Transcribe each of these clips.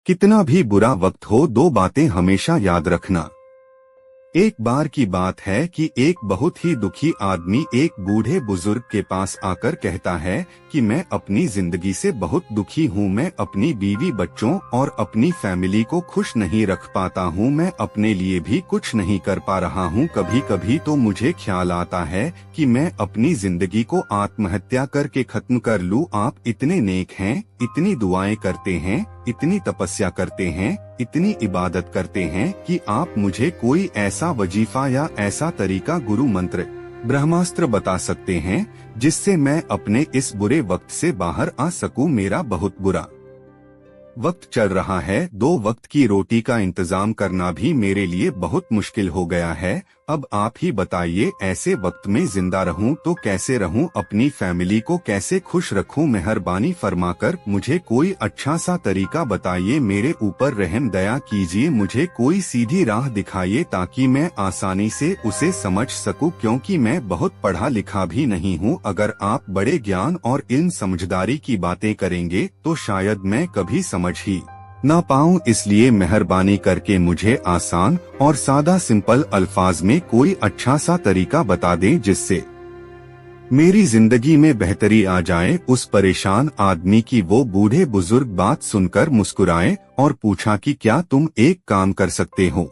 कितना भी बुरा वक्त हो, दो बातें हमेशा याद रखना। एक बार की बात है कि एक बहुत ही दुखी आदमी एक बूढ़े बुजुर्ग के पास आकर कहता है कि मैं अपनी जिंदगी से बहुत दुखी हूँ। मैं अपनी बीवी, बच्चों और अपनी फैमिली को खुश नहीं रख पाता हूँ। मैं अपने लिए भी कुछ नहीं कर पा रहा हूँ। कभी कभी तो मुझे ख्याल आता है कि मैं अपनी जिंदगी को आत्महत्या करके खत्म कर लूँ। आप इतने नेक हैं, इतनी दुआएं करते हैं, इतनी तपस्या करते हैं, इतनी इबादत करते हैं कि आप मुझे कोई ऐसा वजीफा या ऐसा तरीका, गुरु मंत्र, ब्रह्मास्त्र बता सकते हैं जिससे मैं अपने इस बुरे वक्त से बाहर आ सकूं। मेरा बहुत बुरा वक्त चल रहा है। दो वक्त की रोटी का इंतजाम करना भी मेरे लिए बहुत मुश्किल हो गया है। अब आप ही बताइए, ऐसे वक्त में जिंदा रहूं तो कैसे रहूं? अपनी फैमिली को कैसे खुश रखूं? मेहरबानी फरमाकर मुझे कोई अच्छा सा तरीका बताइए। मेरे ऊपर रहम दया कीजिए। मुझे कोई सीधी राह दिखाइए ताकि मैं आसानी से उसे समझ सकूं, क्योंकि मैं बहुत पढ़ा लिखा भी नहीं हूं। अगर आप बड़े ज्ञान और इल्म समझदारी की बातें करेंगे तो शायद मैं कभी समझ ही ना पाऊं। इसलिए मेहरबानी करके मुझे आसान और सादा सिंपल अल्फाज में कोई अच्छा सा तरीका बता दें जिससे मेरी जिंदगी में बेहतरी आ जाए। उस परेशान आदमी की वो बूढ़े बुजुर्ग बात सुनकर मुस्कुराए और पूछा कि क्या तुम एक काम कर सकते हो?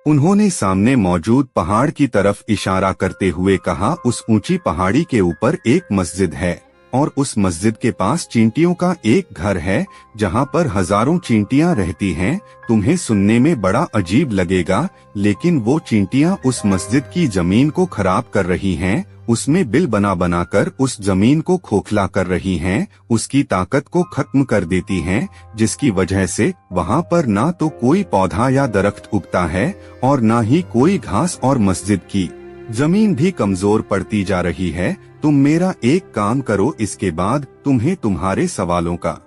उन्होंने सामने मौजूद पहाड़ की तरफ इशारा करते हुए कहा, उस ऊंची पहाड़ी के ऊपर एक मस्जिद है और उस मस्जिद के पास चींटियों का एक घर है जहां पर हजारों चींटियां रहती हैं। तुम्हें सुनने में बड़ा अजीब लगेगा, लेकिन वो चींटियां उस मस्जिद की जमीन को खराब कर रही हैं, उसमें बिल बना बनाकर उस जमीन को खोखला कर रही हैं, उसकी ताकत को खत्म कर देती हैं, जिसकी वजह से वहां पर ना तो कोई पौधा या दरख्त उगता है और ना ही कोई घास, और मस्जिद की जमीन भी कमजोर पड़ती जा रही है। तुम मेरा एक काम करो, इसके बाद तुम्हें तुम्हारे सवालों का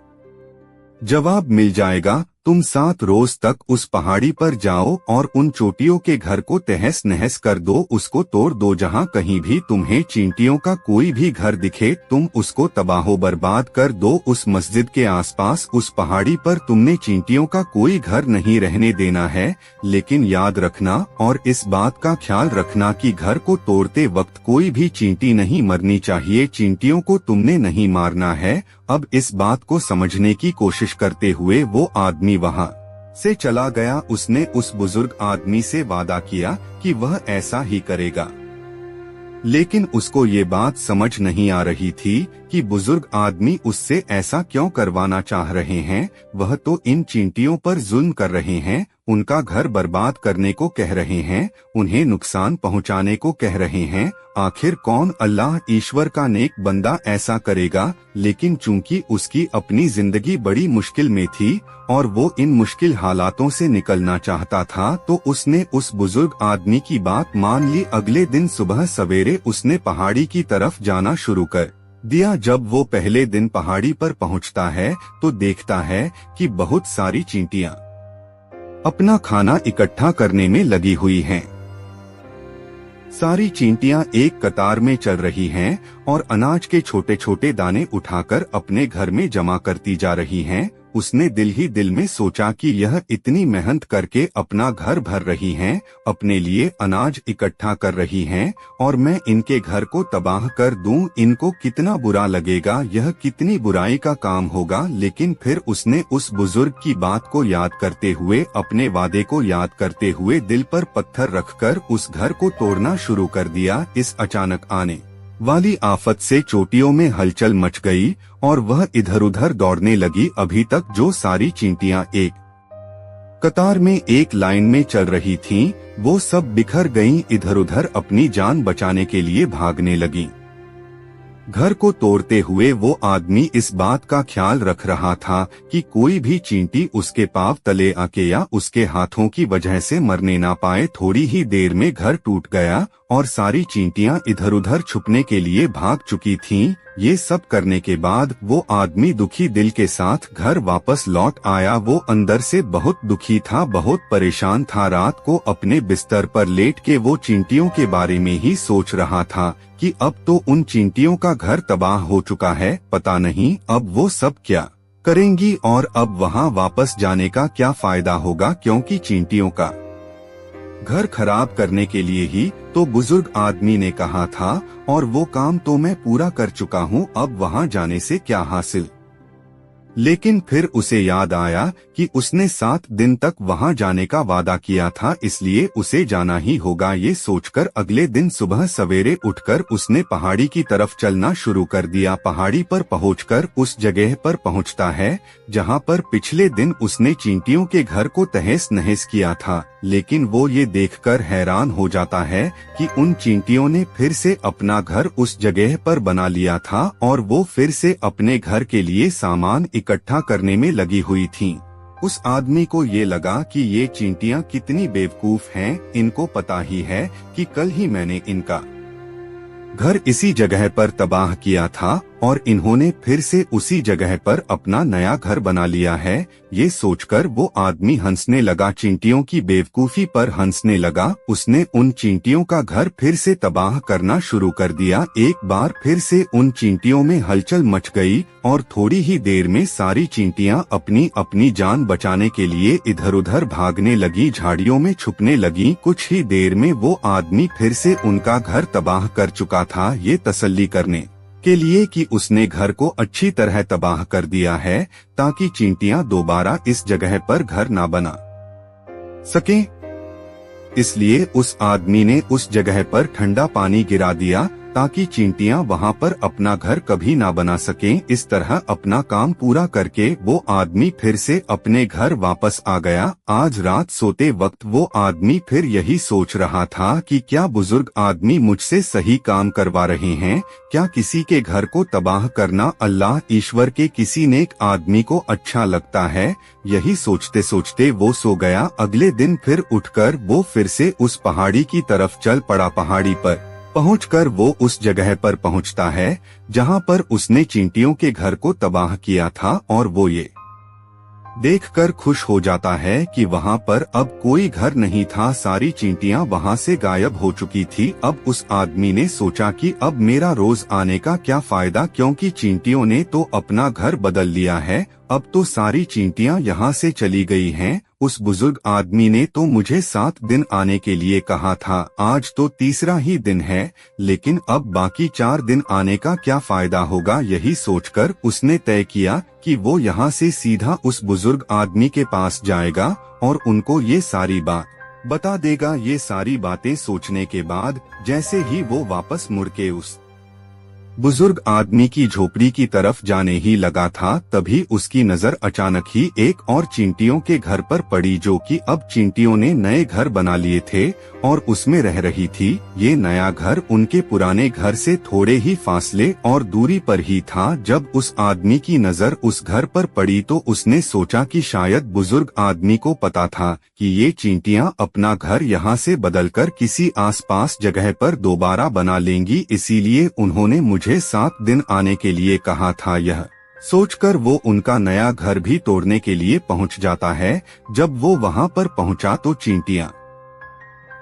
जवाब मिल जाएगा। तुम 7 रोज तक उस पहाड़ी पर जाओ और उन चोटियों के घर को तहस नहस कर दो, उसको तोड़ दो। जहाँ कहीं भी तुम्हें चींटियों का कोई भी घर दिखे तुम उसको तबाहो बर्बाद कर दो। उस मस्जिद के आसपास उस पहाड़ी पर तुमने चींटियों का कोई घर नहीं रहने देना है, लेकिन याद रखना और इस बात का ख्याल रखना कि घर को तोड़ते वक्त कोई भी चींटी नहीं मरनी चाहिए। चींटियों को तुमने नहीं मारना है। अब इस बात को समझने की कोशिश करते हुए वो आदमी वहां से चला गया। उसने उस बुजुर्ग आदमी से वादा किया कि वह ऐसा ही करेगा, लेकिन उसको ये बात समझ नहीं आ रही थी कि बुजुर्ग आदमी उससे ऐसा क्यों करवाना चाह रहे हैं। वह तो इन चींटियों पर जुल्म कर रहे हैं, उनका घर बर्बाद करने को कह रहे हैं, उन्हें नुकसान पहुंचाने को कह रहे हैं। आखिर कौन अल्लाह ईश्वर का नेक बंदा ऐसा करेगा? लेकिन चूंकि उसकी अपनी जिंदगी बड़ी मुश्किल में थी और वो इन मुश्किल हालातों से निकलना चाहता था, तो उसने उस बुजुर्ग आदमी की बात मान ली। अगले दिन सुबह सवेरे उसने पहाड़ी की तरफ जाना शुरू कर दिया। जब वो पहले दिन पहाड़ी पर पहुंचता है तो देखता है कि बहुत सारी चींटियां अपना खाना इकट्ठा करने में लगी हुई हैं। सारी चींटियां एक कतार में चल रही हैं और अनाज के छोटे छोटे दाने उठाकर अपने घर में जमा करती जा रही हैं। उसने दिल ही दिल में सोचा कि यह इतनी मेहनत करके अपना घर भर रही हैं, अपने लिए अनाज इकट्ठा कर रही हैं, और मैं इनके घर को तबाह कर दूं, इनको कितना बुरा लगेगा, यह कितनी बुराई का काम होगा। लेकिन फिर उसने उस बुजुर्ग की बात को याद करते हुए, अपने वादे को याद करते हुए दिल पर पत्थर रखकर उस घर को तोड़ना शुरू कर दिया। इस अचानक आने वाली आफत से चोटियों में हलचल मच गई और वह इधर उधर दौड़ने लगी। अभी तक जो सारी चींटियां एक कतार में एक लाइन में चल रही थीं, वो सब बिखर गईं, इधर उधर अपनी जान बचाने के लिए भागने लगीं। घर को तोड़ते हुए वो आदमी इस बात का ख्याल रख रहा था कि कोई भी चींटी उसके पांव तले आके या उसके हाथों की वजह से मरने ना पाए। थोड़ी ही देर में घर टूट गया और सारी चींटियां इधर उधर छुपने के लिए भाग चुकी थीं। ये सब करने के बाद वो आदमी दुखी दिल के साथ घर वापस लौट आया। वो अंदर से बहुत दुखी था, बहुत परेशान था। रात को अपने बिस्तर पर लेट के वो चींटियों के बारे में ही सोच रहा था कि अब तो उन चींटियों का घर तबाह हो चुका है, पता नहीं अब वो सब क्या करेंगी और अब वहां वापस जाने का क्या फायदा होगा, क्योंकि चींटियों का घर खराब करने के लिए ही तो बुजुर्ग आदमी ने कहा था, और वो काम तो मैं पूरा कर चुका हूँ, अब वहां जाने से क्या हासिल। लेकिन फिर उसे याद आया कि उसने 7 दिन तक वहां जाने का वादा किया था, इसलिए उसे जाना ही होगा। ये सोचकर अगले दिन सुबह सवेरे उठकर उसने पहाड़ी की तरफ चलना शुरू कर दिया। पहाड़ी पर पहुंचकर उस जगह पर पहुंचता है जहां पर पिछले दिन उसने चींटियों के घर को तहस नहस किया था, लेकिन वो ये देखकर हैरान हो जाता है कि उन चींटियों ने फिर से अपना घर उस जगह पर बना लिया था और वो फिर से अपने घर के लिए सामान इकट्ठा करने में लगी हुई थीं। उस आदमी को ये लगा कि ये चींटियां कितनी बेवकूफ हैं, इनको पता ही है कि कल ही मैंने इनका घर इसी जगह पर तबाह किया था और इन्होंने फिर से उसी जगह पर अपना नया घर बना लिया है। ये सोचकर वो आदमी हंसने लगा, चींटियों की बेवकूफी पर हंसने लगा। उसने उन चींटियों का घर फिर से तबाह करना शुरू कर दिया। एक बार फिर से उन चींटियों में हलचल मच गई और थोड़ी ही देर में सारी चींटियां अपनी अपनी जान बचाने के लिए इधर उधर भागने लगी, झाड़ियों में छुपने लगी। कुछ ही देर में वो आदमी फिर से उनका घर तबाह कर चुका था, ये तसल्ली करने के लिए कि उसने घर को अच्छी तरह तबाह कर दिया है ताकि चींटियां दोबारा इस जगह पर घर ना बना सकें। इसलिए उस आदमी ने उस जगह पर ठंडा पानी गिरा दिया ताकि चींटियां वहां पर अपना घर कभी ना बना सकें। इस तरह अपना काम पूरा करके वो आदमी फिर से अपने घर वापस आ गया। आज रात सोते वक्त वो आदमी फिर यही सोच रहा था कि क्या बुजुर्ग आदमी मुझसे सही काम करवा रहे हैं, क्या किसी के घर को तबाह करना अल्लाह ईश्वर के किसी नेक आदमी को अच्छा लगता है। यही सोचते सोचते वो सो गया। अगले दिन फिर उठकर वो फिर से उस पहाड़ी की तरफ चल पड़ा। पहाड़ी पर पहुंचकर वो उस जगह पर पहुंचता है जहां पर उसने चींटियों के घर को तबाह किया था और वो ये देखकर खुश हो जाता है कि वहां पर अब कोई घर नहीं था, सारी चींटियां वहां से गायब हो चुकी थी। अब उस आदमी ने सोचा कि अब मेरा रोज आने का क्या फायदा, क्योंकि चींटियों ने तो अपना घर बदल लिया है, अब तो सारी चींटियां यहाँ से चली गई हैं। उस बुजुर्ग आदमी ने तो मुझे 7 दिन आने के लिए कहा था, आज तो तीसरा ही दिन है, लेकिन अब बाकी 4 दिन आने का क्या फायदा होगा। यही सोचकर उसने तय किया कि वो यहाँ से सीधा उस बुजुर्ग आदमी के पास जाएगा और उनको ये सारी बात बता देगा। ये सारी बातें सोचने के बाद जैसे ही वो वापस मुड़ के उस बुजुर्ग आदमी की झोपड़ी की तरफ जाने ही लगा था, तभी उसकी नजर अचानक ही एक और चींटियों के घर पर पड़ी, जो कि अब चींटियों ने नए घर बना लिए थे और उसमें रह रही थी। ये नया घर उनके पुराने घर से थोड़े ही फासले और दूरी पर ही था। जब उस आदमी की नजर उस घर पर पड़ी तो उसने सोचा कि शायद बुजुर्ग आदमी को पता था कि ये चींटियां अपना घर यहाँ से बदलकर किसी आसपास जगह पर दोबारा बना लेंगी, इसीलिए उन्होंने मुझे 7 दिन आने के लिए कहा था। यह सोचकर वो उनका नया घर भी तोड़ने के लिए पहुंच जाता है। जब वो वहां पर पहुंचा तो चींटियां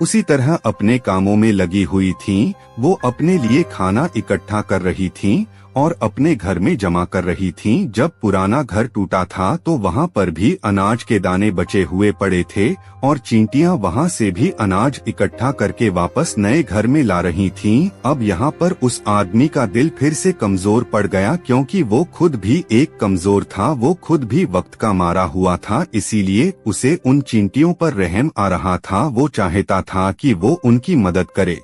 उसी तरह अपने कामों में लगी हुई थीं। वो अपने लिए खाना इकट्ठा कर रही थीं और अपने घर में जमा कर रही थीं। जब पुराना घर टूटा था तो वहां पर भी अनाज के दाने बचे हुए पड़े थे और चींटियां वहां से भी अनाज इकट्ठा करके वापस नए घर में ला रही थीं। अब यहाँ पर उस आदमी का दिल फिर से कमजोर पड़ गया, क्योंकि वो खुद भी एक कमजोर था, वो खुद भी वक्त का मारा हुआ था, इसीलिए उसे उन चींटियों पर रहम आ रहा था। वो चाहता था कि वो उनकी मदद करे,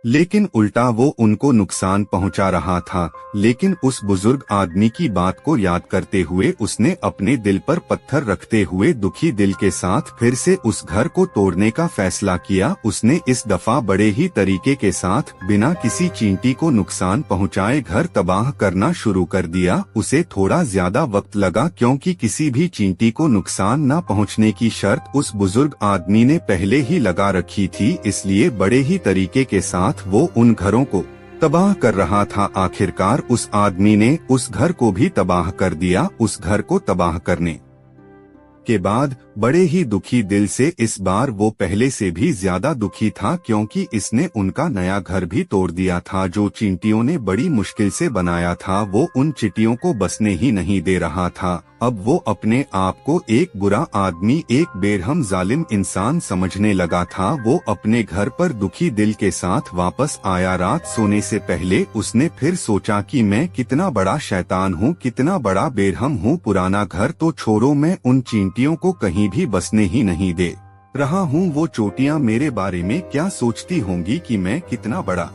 लेकिन उल्टा वो उनको नुकसान पहुंचा रहा था। लेकिन उस बुजुर्ग आदमी की बात को याद करते हुए उसने अपने दिल पर पत्थर रखते हुए दुखी दिल के साथ फिर से उस घर को तोड़ने का फैसला किया। उसने इस दफा बड़े ही तरीके के साथ बिना किसी चींटी को नुकसान पहुंचाए घर तबाह करना शुरू कर दिया। उसे थोड़ा ज्यादा वक्त लगा, क्योंकि किसी भी चींटी को नुकसान न पहुंचने की शर्त उस बुजुर्ग आदमी ने पहले ही लगा रखी थी, इसलिए बड़े ही तरीके के साथ वो उन घरों को तबाह कर रहा था। आखिरकार उस आदमी ने उस घर को भी तबाह कर दिया। उस घर को तबाह करने के बाद बड़े ही दुखी दिल से इस बार वो पहले से भी ज्यादा दुखी था, क्योंकि इसने उनका नया घर भी तोड़ दिया था जो चींटियों ने बड़ी मुश्किल से बनाया था। वो उन चींटियों को बसने ही नहीं दे रहा था। अब वो अपने आप को एक बुरा आदमी, एक बेरहम जालिम इंसान समझने लगा था। वो अपने घर पर दुखी दिल के साथ वापस आया। रात सोने से पहले उसने फिर सोचा कि मैं कितना बड़ा शैतान हूँ, कितना बड़ा बेरहम हूँ। पुराना घर तो छोड़ो, मैं उन चींटियों को कहीं भी बसने ही नहीं दे रहा हूँ। वो चोटियाँ मेरे बारे में क्या सोचती होंगी कि मैं कितना बड़ा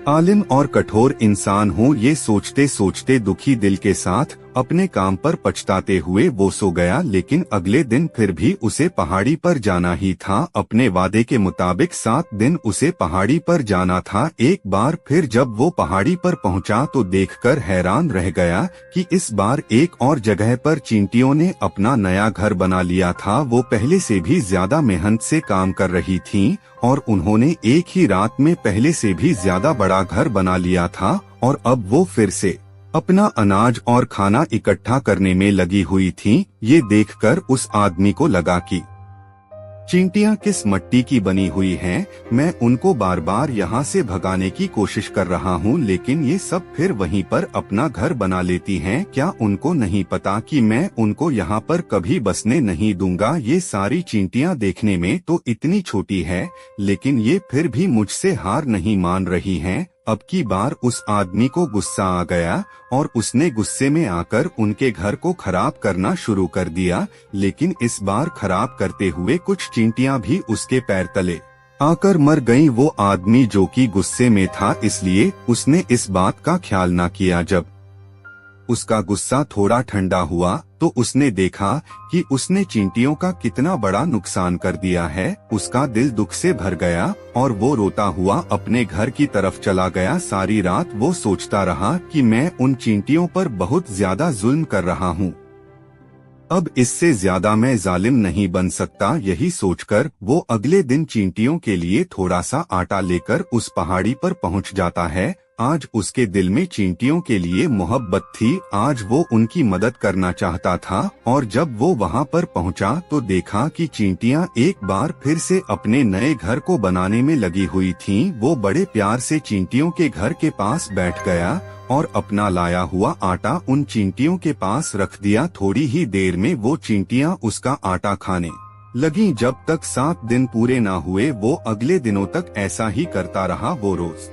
आलिम और कठोर इंसान हूँ। ये सोचते सोचते दुखी दिल के साथ अपने काम पर पछताते हुए वो सो गया। लेकिन अगले दिन फिर भी उसे पहाड़ी पर जाना ही था। अपने वादे के मुताबिक 7 दिन उसे पहाड़ी पर जाना था। एक बार फिर जब वो पहाड़ी पर पहुंचा तो देखकर हैरान रह गया कि इस बार एक और जगह पर चींटियों ने अपना नया घर बना लिया था। वो पहले से भी ज्यादा मेहनत से काम कर रही थीं और उन्होंने एक ही रात में पहले से भी ज्यादा बड़ा घर बना लिया था। और अब वो फिर से अपना अनाज और खाना इकट्ठा करने में लगी हुई थीं। ये देखकर उस आदमी को लगा कि चींटियां किस मिट्टी की बनी हुई हैं। मैं उनको बार बार यहाँ से भगाने की कोशिश कर रहा हूँ, लेकिन ये सब फिर वहीं पर अपना घर बना लेती हैं। क्या उनको नहीं पता कि मैं उनको यहाँ पर कभी बसने नहीं दूंगा। ये सारी चींटियां देखने में तो इतनी छोटी है, लेकिन ये फिर भी मुझसे हार नहीं मान रही हैं। अब की बार उस आदमी को गुस्सा आ गया और उसने गुस्से में आकर उनके घर को खराब करना शुरू कर दिया। लेकिन इस बार खराब करते हुए कुछ चींटियां भी उसके पैर तले आकर मर गईं। वो आदमी जो कि गुस्से में था, इसलिए उसने इस बात का ख्याल न किया। जब उसका गुस्सा थोड़ा ठंडा हुआ तो उसने देखा कि उसने चींटियों का कितना बड़ा नुकसान कर दिया है। उसका दिल दुख से भर गया और वो रोता हुआ अपने घर की तरफ चला गया। सारी रात वो सोचता रहा कि मैं उन चींटियों पर बहुत ज्यादा जुल्म कर रहा हूँ। अब इससे ज्यादा मैं जालिम नहीं बन सकता। यही सोचकर वो अगले दिन चींटियों के लिए थोड़ा सा आटा लेकर उस पहाड़ी पर पहुँच जाता है। आज उसके दिल में चींटियों के लिए मोहब्बत थी। आज वो उनकी मदद करना चाहता था। और जब वो वहाँ पर पहुँचा तो देखा कि चींटियां एक बार फिर से अपने नए घर को बनाने में लगी हुई थीं। वो बड़े प्यार से चींटियों के घर के पास बैठ गया और अपना लाया हुआ आटा उन चींटियों के पास रख दिया। थोड़ी ही देर में वो चींटियां उसका आटा खाने लगी। जब तक 7 दिन पूरे ना हुए वो अगले दिनों तक ऐसा ही करता रहा। वो रोज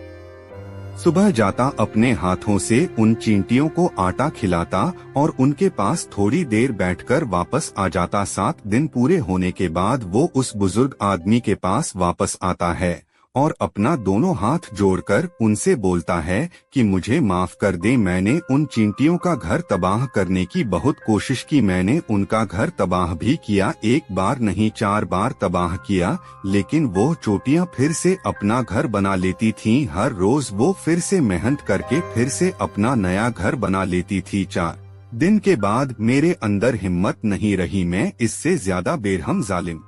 सुबह जाता, अपने हाथों से उन चींटियों को आटा खिलाता और उनके पास थोड़ी देर बैठकर वापस आ जाता। 7 दिन पूरे होने के बाद वो उस बुजुर्ग आदमी के पास वापस आता है और अपना दोनों हाथ जोड़कर उनसे बोलता है कि मुझे माफ कर दें, मैंने उन चींटियों का घर तबाह करने की बहुत कोशिश की। मैंने उनका घर तबाह भी किया, 1 बार नहीं 4 बार तबाह किया। लेकिन वो चोटियां फिर से अपना घर बना लेती थीं। हर रोज वो फिर से मेहनत करके फिर से अपना नया घर बना लेती थी। 4 दिन के बाद मेरे अंदर हिम्मत नहीं रही। मैं इससे ज्यादा बेरहम जालिम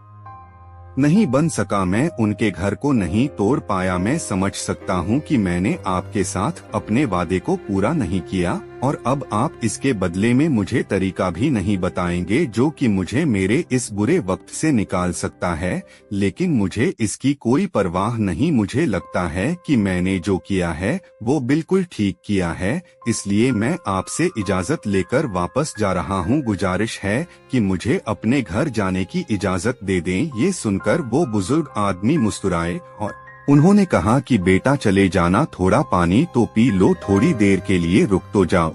नहीं बन सका। मैं उनके घर को नहीं तोड़ पाया। मैं समझ सकता हूँ कि मैंने आपके साथ अपने वादे को पूरा नहीं किया और अब आप इसके बदले में मुझे तरीका भी नहीं बताएंगे जो कि मुझे मेरे इस बुरे वक्त से निकाल सकता है। लेकिन मुझे इसकी कोई परवाह नहीं। मुझे लगता है कि मैंने जो किया है वो बिल्कुल ठीक किया है, इसलिए मैं आपसे इजाजत लेकर वापस जा रहा हूँ। गुजारिश है कि मुझे अपने घर जाने की इजाजत दे दें। ये सुनकर वो बुजुर्ग आदमी मुस्कुराए और उन्होंने कहा कि बेटा चले जाना, थोड़ा पानी तो पी लो, थोड़ी देर के लिए रुक तो जाओ,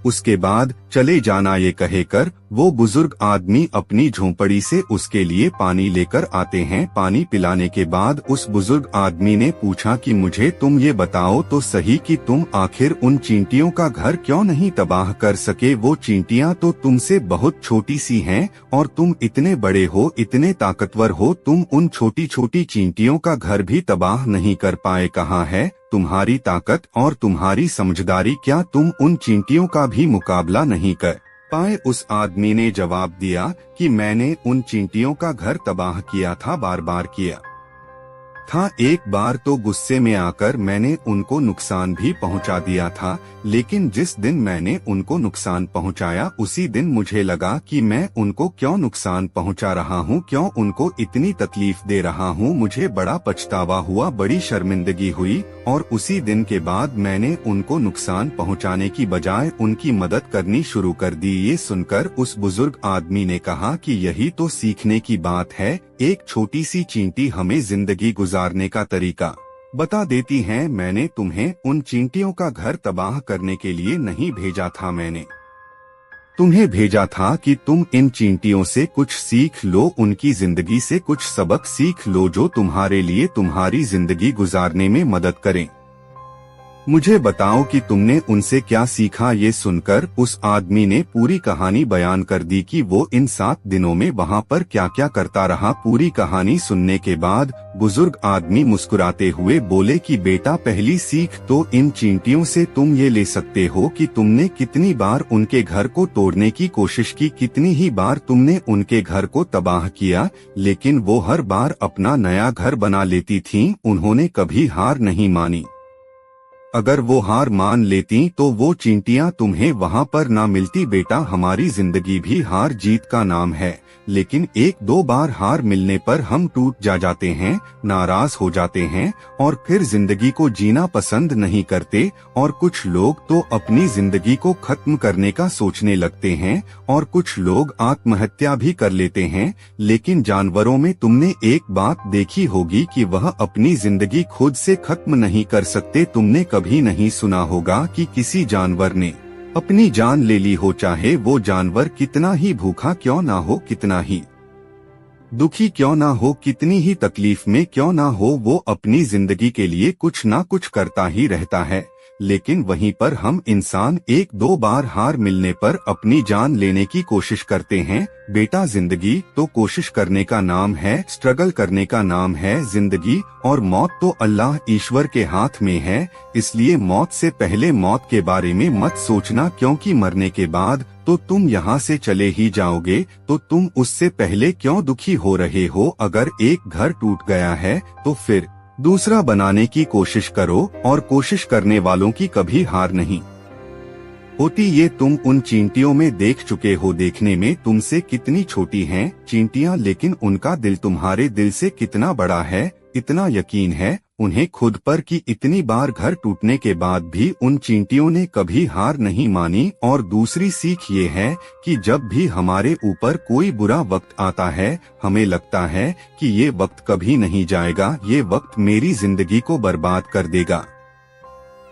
उसके बाद चले जाना। ये कहकर वो बुजुर्ग आदमी अपनी झोंपड़ी से उसके लिए पानी लेकर आते हैं। पानी पिलाने के बाद उस बुजुर्ग आदमी ने पूछा कि मुझे तुम ये बताओ तो सही कि तुम आखिर उन चींटियों का घर क्यों नहीं तबाह कर सके। वो चींटियां तो तुमसे बहुत छोटी सी हैं और तुम इतने बड़े हो, इतने ताकतवर हो, तुम उन छोटी छोटी चींटियों का घर भी तबाह नहीं कर पाए। कहाँ है तुम्हारी ताकत और तुम्हारी समझदारी? क्या तुम उन चींटियों का भी मुकाबला नहीं कर पाए? उस आदमी ने जवाब दिया कि मैंने उन चींटियों का घर तबाह किया था, बार बार किया। था। एक बार तो गुस्से में आकर मैंने उनको नुकसान भी पहुंचा दिया था, लेकिन जिस दिन मैंने उनको नुकसान पहुंचाया उसी दिन मुझे लगा कि मैं उनको क्यों नुकसान पहुंचा रहा हूं, क्यों उनको इतनी तकलीफ दे रहा हूं। मुझे बड़ा पछतावा हुआ, बड़ी शर्मिंदगी हुई और उसी दिन के बाद मैंने उनको नुकसान पहुंचाने की बजाय उनकी मदद करनी शुरू कर दी। ये सुनकर उस बुजुर्ग आदमी ने कहा कि यही तो सीखने की बात है। एक छोटी सी चींटी हमें जिंदगी गुजारने का तरीका बता देती है। मैंने तुम्हें उन चींटियों का घर तबाह करने के लिए नहीं भेजा था, मैंने तुम्हें भेजा था कि तुम इन चींटियों से कुछ सीख लो, उनकी जिंदगी से कुछ सबक सीख लो जो तुम्हारे लिए तुम्हारी जिंदगी गुजारने में मदद करें। मुझे बताओ कि तुमने उनसे क्या सीखा। ये सुनकर उस आदमी ने पूरी कहानी बयान कर दी कि वो इन 7 दिनों में वहाँ पर क्या क्या करता रहा। पूरी कहानी सुनने के बाद बुजुर्ग आदमी मुस्कुराते हुए बोले कि बेटा, पहली सीख तो इन चींटियों से तुम ये ले सकते हो कि तुमने कितनी बार उनके घर को तोड़ने की कोशिश की, कितनी ही बार तुमने उनके घर को तबाह किया, लेकिन वो हर बार अपना नया घर बना लेती थीं। उन्होंने कभी हार नहीं मानी। अगर वो हार मान लेती तो वो चींटियां तुम्हें वहाँ पर ना मिलती। बेटा, हमारी जिंदगी भी हार जीत का नाम है, लेकिन 1-2 बार हार मिलने पर हम टूट जाते हैं, नाराज हो जाते हैं और फिर जिंदगी को जीना पसंद नहीं करते। और कुछ लोग तो अपनी जिंदगी को खत्म करने का सोचने लगते हैं और कुछ लोग आत्महत्या भी कर लेते हैं। लेकिन जानवरों में तुमने एक बात देखी होगी कि वह अपनी जिंदगी खुद से खत्म नहीं कर सकते। तुमने कभी नहीं सुना होगा कि किसी जानवर ने अपनी जान ले ली हो, चाहे वो जानवर कितना ही भूखा क्यों ना हो, कितना ही दुखी क्यों ना हो, कितनी ही तकलीफ में क्यों ना हो, वो अपनी जिंदगी के लिए कुछ ना कुछ करता ही रहता है। लेकिन वहीं पर हम इंसान 1-2 बार हार मिलने पर अपनी जान लेने की कोशिश करते हैं। बेटा, जिंदगी तो कोशिश करने का नाम है, स्ट्रगल करने का नाम है जिंदगी, और मौत तो अल्लाह ईश्वर के हाथ में है। इसलिए मौत से पहले मौत के बारे में मत सोचना, क्योंकि मरने के बाद तो तुम यहाँ से चले ही जाओगे, तो तुम उससे पहले क्यों दुखी हो रहे हो। अगर एक घर टूट गया है तो फिर दूसरा बनाने की कोशिश करो, और कोशिश करने वालों की कभी हार नहीं होती। ये तुम उन चींटियों में देख चुके हो। देखने में तुमसे कितनी छोटी हैं चींटियां, लेकिन उनका दिल तुम्हारे दिल से कितना बड़ा है। इतना यकीन है उन्हें खुद पर कि इतनी बार घर टूटने के बाद भी उन चींटियों ने कभी हार नहीं मानी। और दूसरी सीख ये है कि जब भी हमारे ऊपर कोई बुरा वक्त आता है, हमें लगता है कि ये वक्त कभी नहीं जाएगा, ये वक्त मेरी जिंदगी को बर्बाद कर देगा,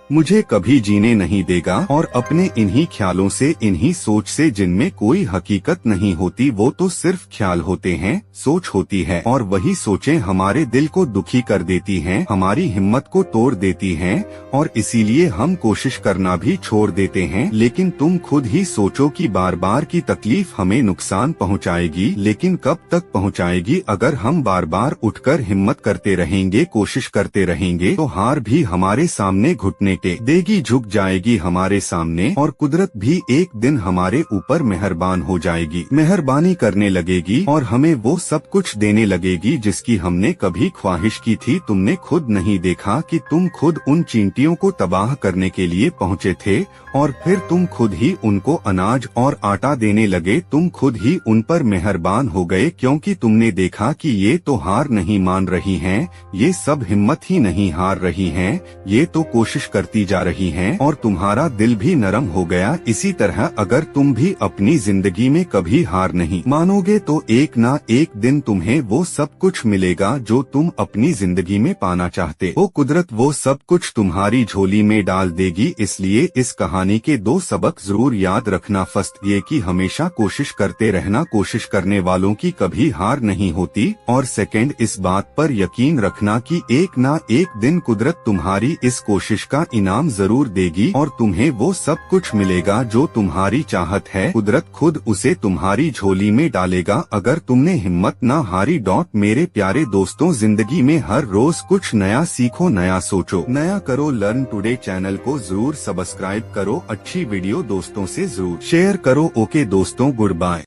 मुझे कभी जीने नहीं देगा। और अपने इन्हीं ख्यालों से, इन्हीं सोच से, जिनमें कोई हकीकत नहीं होती, वो तो सिर्फ ख्याल होते हैं, सोच होती है, और वही सोचें हमारे दिल को दुखी कर देती हैं, हमारी हिम्मत को तोड़ देती हैं, और इसीलिए हम कोशिश करना भी छोड़ देते हैं। लेकिन तुम खुद ही सोचो कि बार बार की तकलीफ हमें नुकसान पहुंचाएगी, लेकिन कब तक पहुंचाएगी। अगर हम बार बार उठकर हिम्मत करते रहेंगे, कोशिश करते रहेंगे, तो हार भी हमारे सामने घुटने देगी, झुक जाएगी हमारे सामने, और कुदरत भी एक दिन हमारे ऊपर मेहरबान हो जाएगी, मेहरबानी करने लगेगी और हमें वो सब कुछ देने लगेगी जिसकी हमने कभी ख्वाहिश की थी। तुमने खुद नहीं देखा कि तुम खुद उन चींटियों को तबाह करने के लिए पहुँचे थे, और फिर तुम खुद ही उनको अनाज और आटा देने लगे। तुम खुद ही उन पर मेहरबान हो गए, क्योंकि तुमने देखा कि ये तो हार नहीं मान रही हैं, ये सब हिम्मत ही नहीं हार रही हैं, ये तो कोशिश करती जा रही हैं, और तुम्हारा दिल भी नरम हो गया। इसी तरह अगर तुम भी अपनी जिंदगी में कभी हार नहीं मानोगे तो एक ना एक दिन तुम्हें वो सब कुछ मिलेगा जो तुम अपनी जिंदगी में पाना चाहते हो। कुदरत वो सब कुछ तुम्हारी झोली में डाल देगी। इसलिए इस कहानी के 2 सबक जरूर याद रखना। फर्स्ट ये कि हमेशा कोशिश करते रहना, कोशिश करने वालों की कभी हार नहीं होती, और सेकंड इस बात पर यकीन रखना कि एक ना एक दिन कुदरत तुम्हारी इस कोशिश का इनाम जरूर देगी और तुम्हें वो सब कुछ मिलेगा जो तुम्हारी चाहत है। कुदरत खुद उसे तुम्हारी झोली में डालेगा अगर तुमने हिम्मत ना हारी। मेरे प्यारे दोस्तों, जिंदगी में हर रोज कुछ नया सीखो, नया सोचो, नया करो। लर्न टुडे चैनल को जरूर सब्सक्राइब करो। अच्छी वीडियो दोस्तों से जरूर शेयर करो। ओके दोस्तों, गुड बाय।